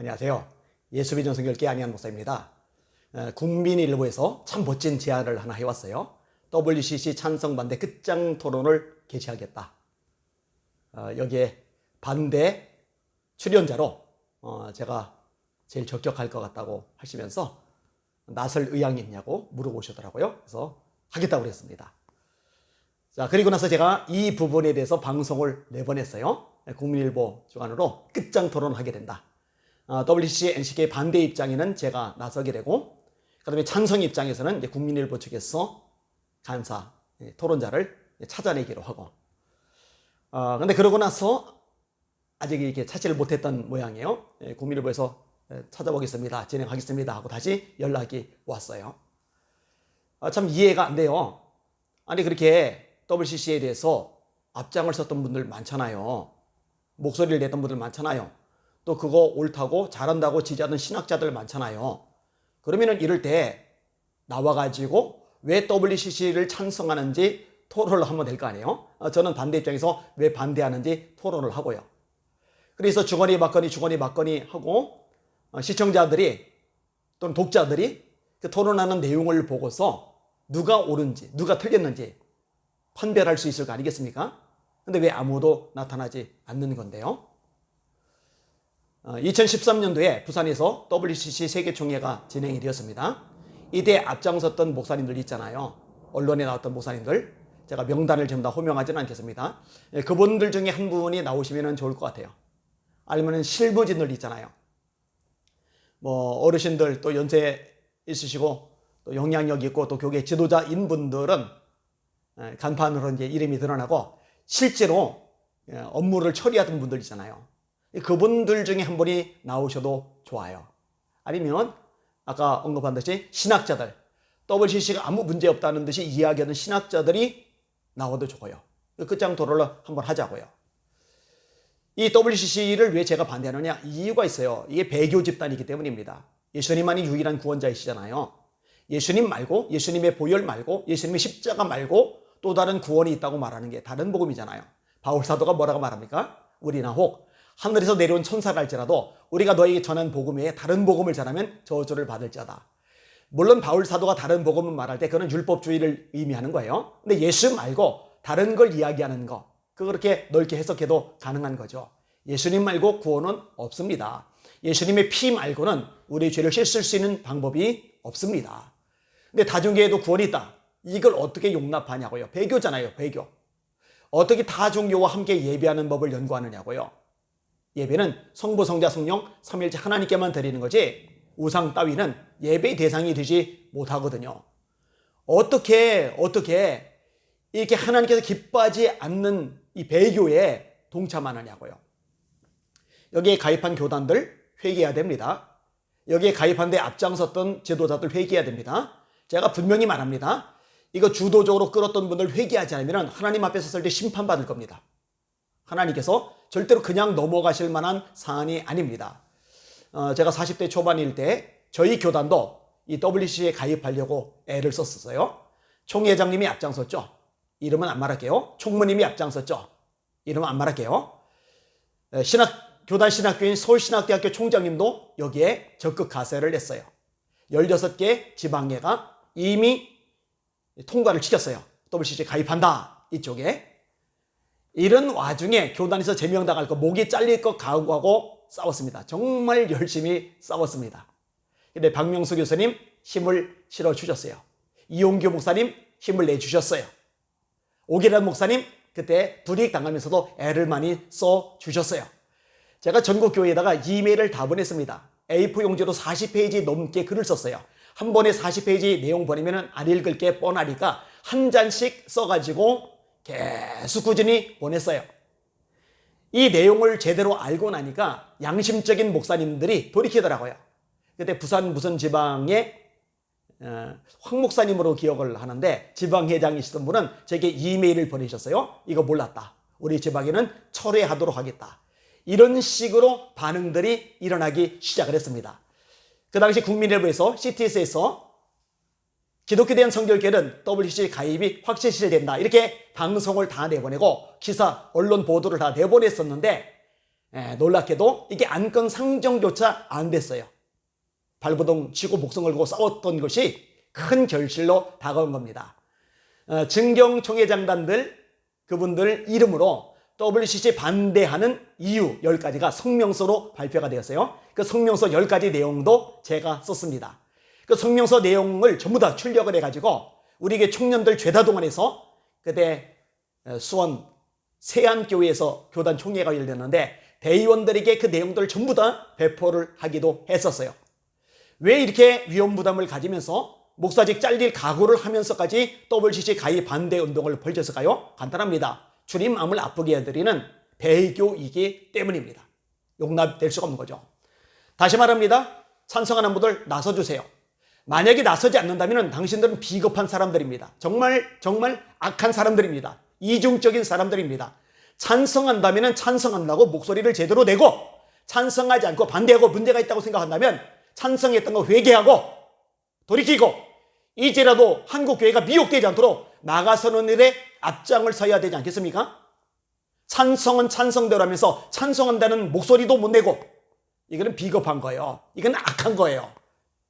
안녕하세요. 예수비전 성결교회 안희환 목사입니다. 국민일보에서 참 멋진 제안을 하나 해왔어요. WCC 찬성 반대 끝장 토론을 개최하겠다. 여기에 반대 출연자로 제가 제일 적격할 것 같다고 하시면서 나설 의향이 있냐고 물어보시더라고요. 그래서 하겠다고 그랬습니다. 자, 그리고 나서 제가 이 부분에 대해서 방송을 4번 했어요. 국민일보 주관으로 끝장 토론하게 된다. WCC, NCK 반대 입장에는 제가 나서게 되고, 그 다음에 찬성 입장에서는 이제 국민일보 측에서 간사, 토론자를 찾아내기로 하고, 근데 그러고 나서 아직 이렇게 찾지를 못했던 모양이에요. 국민일보에서 찾아보겠습니다, 진행하겠습니다 하고 다시 연락이 왔어요. 참 이해가 안 돼요. 아니, 그렇게 WCC에 대해서 앞장을 섰던 분들 많잖아요. 목소리를 냈던 분들 많잖아요. 또 그거 옳다고 잘한다고 지지하던 신학자들 많잖아요. 그러면은 이럴 때 나와가지고 왜 WCC를 찬성하는지 토론을 하면 될 거 아니에요. 저는 반대 입장에서 왜 반대하는지 토론을 하고요. 그래서 주거니 받거니 하고 시청자들이 또는 독자들이 그 토론하는 내용을 보고서 누가 옳은지 누가 틀렸는지 판별할 수 있을 거 아니겠습니까? 근데 왜 아무도 나타나지 않는 건데요. 2013년도에 부산에서 WCC 세계총회가 진행이 되었습니다. 이때 앞장섰던 목사님들 있잖아요. 언론에 나왔던 목사님들. 제가 명단을 전부 다 호명하지는 않겠습니다. 그분들 중에 한 분이 나오시면 좋을 것 같아요. 아니면 실무진들 있잖아요. 뭐 어르신들, 또 연세 있으시고 또 영향력 있고 또 교계 지도자인 분들은 간판으로 이제 이름이 드러나고 실제로 업무를 처리하던 분들 있잖아요. 그분들 중에 한 분이 나오셔도 좋아요. 아니면 아까 언급한 듯이 신학자들, WCC가 아무 문제 없다는 듯이 이야기하는 신학자들이 나와도 좋아요. 끝장 토론을 한번 하자고요. 이 WCC를 왜 제가 반대하느냐? 이유가 있어요. 이게 배교 집단이기 때문입니다. 예수님만이 유일한 구원자이시잖아요. 예수님 말고, 예수님의 보혈 말고, 예수님의 십자가 말고 또 다른 구원이 있다고 말하는 게 다른 복음이잖아요. 바울 사도가 뭐라고 말합니까? 우리나 혹 하늘에서 내려온 천사랄지라도 우리가 너에게 전한 복음 외에 다른 복음을 전하면 저주를 받을지어다. 물론 바울 사도가 다른 복음을 말할 때 그건 율법주의를 의미하는 거예요. 근데 예수 말고 다른 걸 이야기하는 거, 그렇게 넓게 해석해도 가능한 거죠. 예수님 말고 구원은 없습니다. 예수님의 피 말고는 우리의 죄를 씻을 수 있는 방법이 없습니다. 근데 다중교회에도 구원이 있다. 이걸 어떻게 용납하냐고요. 배교잖아요, 배교. 어떻게 다종교와 함께 예배하는 법을 연구하느냐고요. 예배는 성부, 성자, 성령, 삼위일체 하나님께만 드리는 거지 우상 따위는 예배의 대상이 되지 못하거든요. 어떻게 이렇게 하나님께서 기뻐하지 않는 이 배교에 동참하느냐고요. 여기에 가입한 교단들 회개해야 됩니다. 여기에 가입한 데 앞장섰던 지도자들 회개해야 됩니다. 제가 분명히 말합니다. 이거 주도적으로 끌었던 분들 회개하지 않으면 하나님 앞에 섰을 때 심판받을 겁니다. 하나님께서 절대로 그냥 넘어가실 만한 사안이 아닙니다. 제가 40대 초반일 때 저희 교단도 이 WCC에 가입하려고 애를 썼었어요. 총회장님이 앞장섰죠. 이름은 안 말할게요. 총무님이 앞장섰죠. 이름은 안 말할게요. 교단 신학교인 서울신학대학교 총장님도 여기에 적극 가세를 했어요. 16개 지방회가 이미 통과를 시켰어요. WCC에 가입한다, 이쪽에. 이런 와중에 교단에서 제명당할 거, 목이 잘릴 것 각오하고 싸웠습니다. 정말 열심히 싸웠습니다. 근데 박명수 교수님 힘을 실어주셨어요. 이용규 목사님 힘을 내주셨어요. 오기란 목사님 그때 불이익 당하면서도 애를 많이 써주셨어요. 제가 전국교회에다가 이메일을 다 보냈습니다. A4 용지로 40페이지 넘게 글을 썼어요. 한 번에 40페이지 내용 보내면 안 읽을 게 뻔하니까 한 잔씩 써가지고 계속 꾸준히 보냈어요. 이 내용을 제대로 알고 나니까 양심적인 목사님들이 돌이키더라고요. 그때 부산 무슨 지방에 황 목사님으로 기억을 하는데 지방회장이시던 분은 제게 이메일을 보내셨어요. 이거 몰랐다. 우리 지방에는 철회하도록 하겠다. 이런 식으로 반응들이 일어나기 시작을 했습니다. 그 당시 국민일보에서 CTS에서 기독교에 대한 성결교회는 WCC 가입이 확실시된다. 이렇게 방송을 다 내보내고 기사, 언론 보도를 다 내보냈었는데 놀랍게도 이게 안건 상정조차 안 됐어요. 발버둥 치고 목숨 걸고 싸웠던 것이 큰 결실로 다가온 겁니다. 증경총회장단들 그분들 이름으로 WCC 반대하는 이유 10가지가 성명서로 발표가 되었어요. 그 성명서 10가지 내용도 제가 썼습니다. 그 성명서 내용을 전부 다 출력을 해가지고 우리에게 청년들 죄다 동원해서 그때 수원 세안교회에서 교단 총회가 열렸는데 대의원들에게 그 내용들을 전부 다 배포를 하기도 했었어요. 왜 이렇게 위험 부담을 가지면서 목사직 잘릴 각오를 하면서까지 WCC 가입 반대 운동을 벌였을까요? 간단합니다. 주님 마음을 아프게 해드리는 배교이기 때문입니다. 용납될 수가 없는 거죠. 다시 말합니다. 찬성하는 분들 나서주세요. 만약에 나서지 않는다면 당신들은 비겁한 사람들입니다. 정말 악한 사람들입니다. 이중적인 사람들입니다. 찬성한다면 찬성한다고 목소리를 제대로 내고 찬성하지 않고 반대하고 문제가 있다고 생각한다면 찬성했던 거 회개하고 돌이키고 이제라도 한국교회가 미혹되지 않도록 나가서는 일에 앞장을 서야 되지 않겠습니까? 찬성은 찬성대로 하면서 찬성한다는 목소리도 못 내고 이거는 비겁한 거예요. 이건 악한 거예요.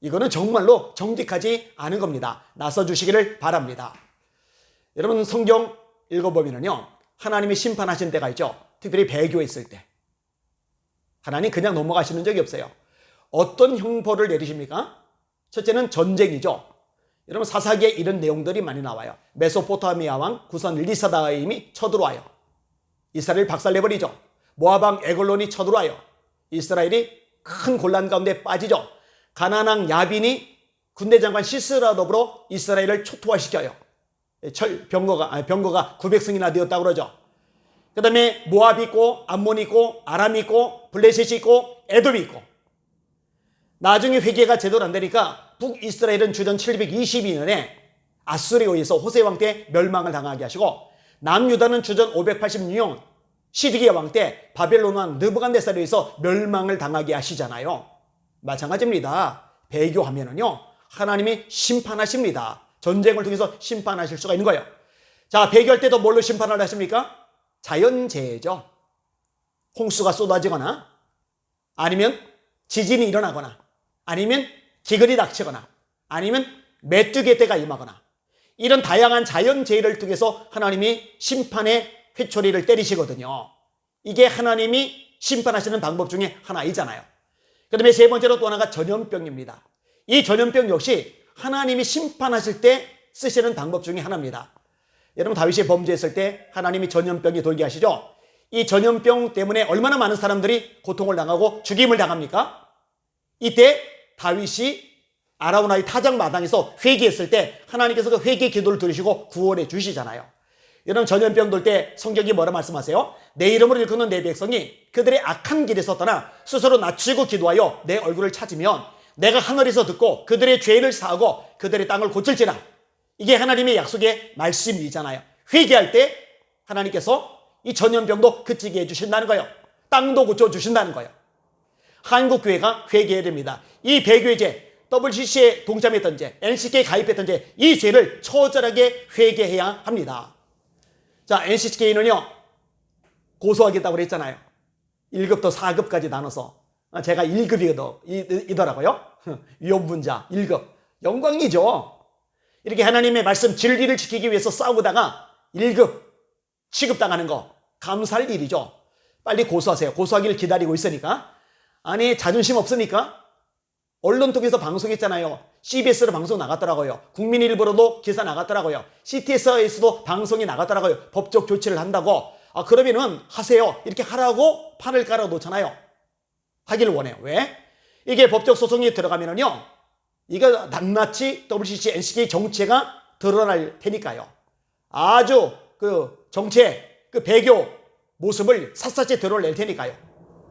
이거는 정말로 정직하지 않은 겁니다. 나서 주시기를 바랍니다. 여러분 성경 읽어보면요 하나님이 심판하신 때가 있죠. 특별히 배교에 있을 때 하나님 그냥 넘어가시는 적이 없어요. 어떤 형벌을 내리십니까? 첫째는 전쟁이죠. 여러분 사사기에 이런 내용들이 많이 나와요. 메소포타미아 왕 구선 리사다임이 쳐들어와요. 이스라엘 박살내버리죠. 모압 왕 에글론이 쳐들어와요. 이스라엘이 큰 곤란 가운데 빠지죠. 가나안 왕 야빈이 군대 장관 시스라 더불어 이스라엘을 초토화시켜요. 병거가 900승이나 되었다고 그러죠. 그 다음에 모압이 있고 암몬이 있고 아람이 있고 블레셋이 있고 에돔이 있고 나중에 회개가 제대로 안 되니까 북이스라엘은 주전 722년에 아수리에 의해서 호세 왕 때 멸망을 당하게 하시고 남유다는 주전 586년 시드기야 왕 때 바벨론 왕 느부갓네살에 의해서 멸망을 당하게 하시잖아요. 마찬가지입니다. 배교하면은요 하나님이 심판하십니다. 전쟁을 통해서 심판하실 수가 있는 거예요. 자, 배교할 때도 뭘로 심판을 하십니까? 자연재해죠. 홍수가 쏟아지거나 아니면 지진이 일어나거나 아니면 기근이 닥치거나 아니면 메뚜기 때가 임하거나 이런 다양한 자연재해를 통해서 하나님이 심판의 회초리를 때리시거든요. 이게 하나님이 심판하시는 방법 중에 하나이잖아요. 그 다음에 세 번째로 또 하나가 전염병입니다. 이 전염병 역시 하나님이 심판하실 때 쓰시는 방법 중에 하나입니다. 여러분 다윗이 범죄했을 때 하나님이 전염병이 돌게 하시죠. 이 전염병 때문에 얼마나 많은 사람들이 고통을 당하고 죽임을 당합니까? 이때 다윗이 아라우나의 타작 마당에서 회개했을 때 하나님께서 그 회개 기도를 들으시고 구원해 주시잖아요. 여러분 전염병 돌 때 성경이 뭐라 말씀하세요? 내 이름을 일컫는 내 백성이 그들의 악한 길에서 떠나 스스로 낮추고 기도하여 내 얼굴을 찾으면 내가 하늘에서 듣고 그들의 죄를 사하고 그들의 땅을 고칠지라. 이게 하나님의 약속의 말씀이잖아요. 회개할 때 하나님께서 이 전염병도 그치게 해주신다는 거예요. 땅도 고쳐주신다는 거예요. 한국교회가 회개해야 됩니다. 이 배교의 WCC에 동참했던 죄, NCK에 가입했던 죄, 이 죄를 처절하게 회개해야 합니다. 자, NCK는요 고소하겠다고 그랬잖아요. 1급부터 4급까지 나눠서 제가 1급이더라고요. 위험분자 1급. 영광이죠. 이렇게 하나님의 말씀 진리를 지키기 위해서 싸우다가 1급 취급당하는 거 감사할 일이죠. 빨리 고소하세요. 고소하기를 기다리고 있으니까. 아니 자존심 없으니까 언론 통해서 방송했잖아요. CBS로 방송 나갔더라고요. 국민일보로도 기사 나갔더라고요. CTS에서도 방송이 나갔더라고요. 법적 조치를 한다고. 그러면은 하세요. 이렇게 하라고 판을 깔아놓잖아요. 하기를 원해요. 왜? 이게 법적 소송이 들어가면은요 이거 낱낱이 WCC, NCK 정체가 드러날 테니까요. 아주 그 정체, 그 배교 모습을 샅샅이 드러낼 테니까요.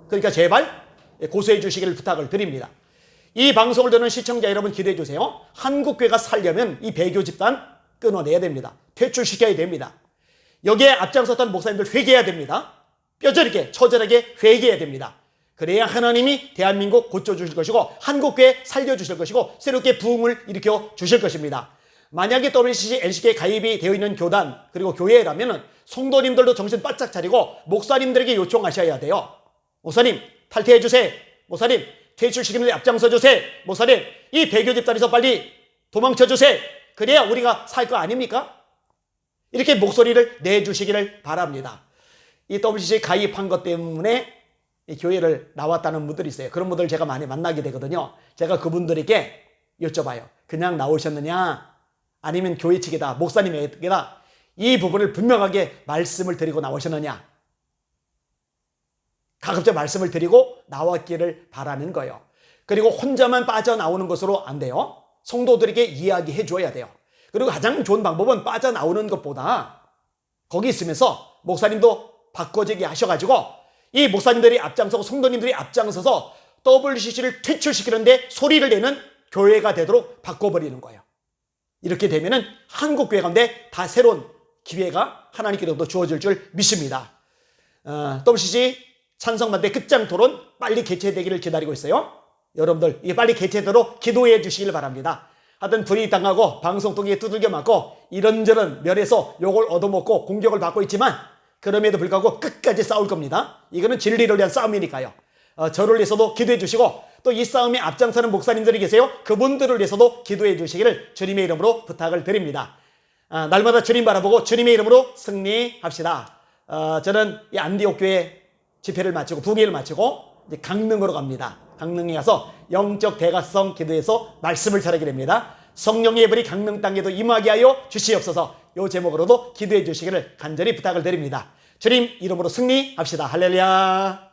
그러니까 제발 고소해 주시기를 부탁을 드립니다. 이 방송을 듣는 시청자 여러분 기대해 주세요. 한국교회가 살려면 이 배교 집단 끊어내야 됩니다. 퇴출시켜야 됩니다. 여기에 앞장섰던 목사님들 회개해야 됩니다. 뼈저리게 처절하게 회개해야 됩니다. 그래야 하나님이 대한민국 고쳐주실 것이고 한국교회 살려주실 것이고 새롭게 부흥을 일으켜 주실 것입니다. 만약에 WCC, NCK 가입이 되어 있는 교단 그리고 교회라면 성도님들도 정신 바짝 차리고 목사님들에게 요청하셔야 돼요. 목사님 탈퇴해 주세요. 목사님 퇴출시키는 데 앞장서 주세요. 목사님 이 배교 집단에서 빨리 도망쳐 주세요. 그래야 우리가 살 거 아닙니까? 이렇게 목소리를 내주시기를 바랍니다. 이 WCC 가입한 것 때문에 이 교회를 나왔다는 분들이 있어요. 그런 분들 제가 많이 만나게 되거든요. 제가 그분들에게 여쭤봐요. 그냥 나오셨느냐? 아니면 교회 측이다, 목사님에게다 이 부분을 분명하게 말씀을 드리고 나오셨느냐? 가급적 말씀을 드리고 나왔기를 바라는 거예요. 그리고 혼자만 빠져나오는 것으로 안 돼요. 성도들에게 이야기해 줘야 돼요. 그리고 가장 좋은 방법은 빠져나오는 것보다 거기 있으면서 목사님도 바꿔지게 하셔가지고 이 목사님들이 앞장서고 성도님들이 앞장서서 WCC를 퇴출시키는데 소리를 내는 교회가 되도록 바꿔버리는 거예요. 이렇게 되면은 한국 교회 가운데 다 새로운 기회가 하나님께로부터 주어질 줄 믿습니다. WCC 찬성반대 끝장 토론 빨리 개최되기를 기다리고 있어요. 여러분들 이게 빨리 개최되도록 기도해 주시길 바랍니다. 하여튼 불이익 당하고 방송 통해 두들겨 맞고 이런저런 멸에서 욕을 얻어먹고 공격을 받고 있지만 그럼에도 불구하고 끝까지 싸울 겁니다. 이거는 진리를 위한 싸움이니까요. 저를 위해서도 기도해 주시고 또 이 싸움에 앞장서는 목사님들이 계세요. 그분들을 위해서도 기도해 주시기를 주님의 이름으로 부탁을 드립니다. 날마다 주님 바라보고 주님의 이름으로 승리합시다. 저는 이 안디옥 교회 집회를 마치고 부교를 마치고 이제 강릉으로 갑니다. 강릉에 가서 영적 대각성 기도해서 말씀을 전하게 됩니다. 성령의 불이 강릉 땅에도 임하게 하여 주시옵소서. 이 제목으로도 기도해 주시기를 간절히 부탁을 드립니다. 주님 이름으로 승리합시다. 할렐루야.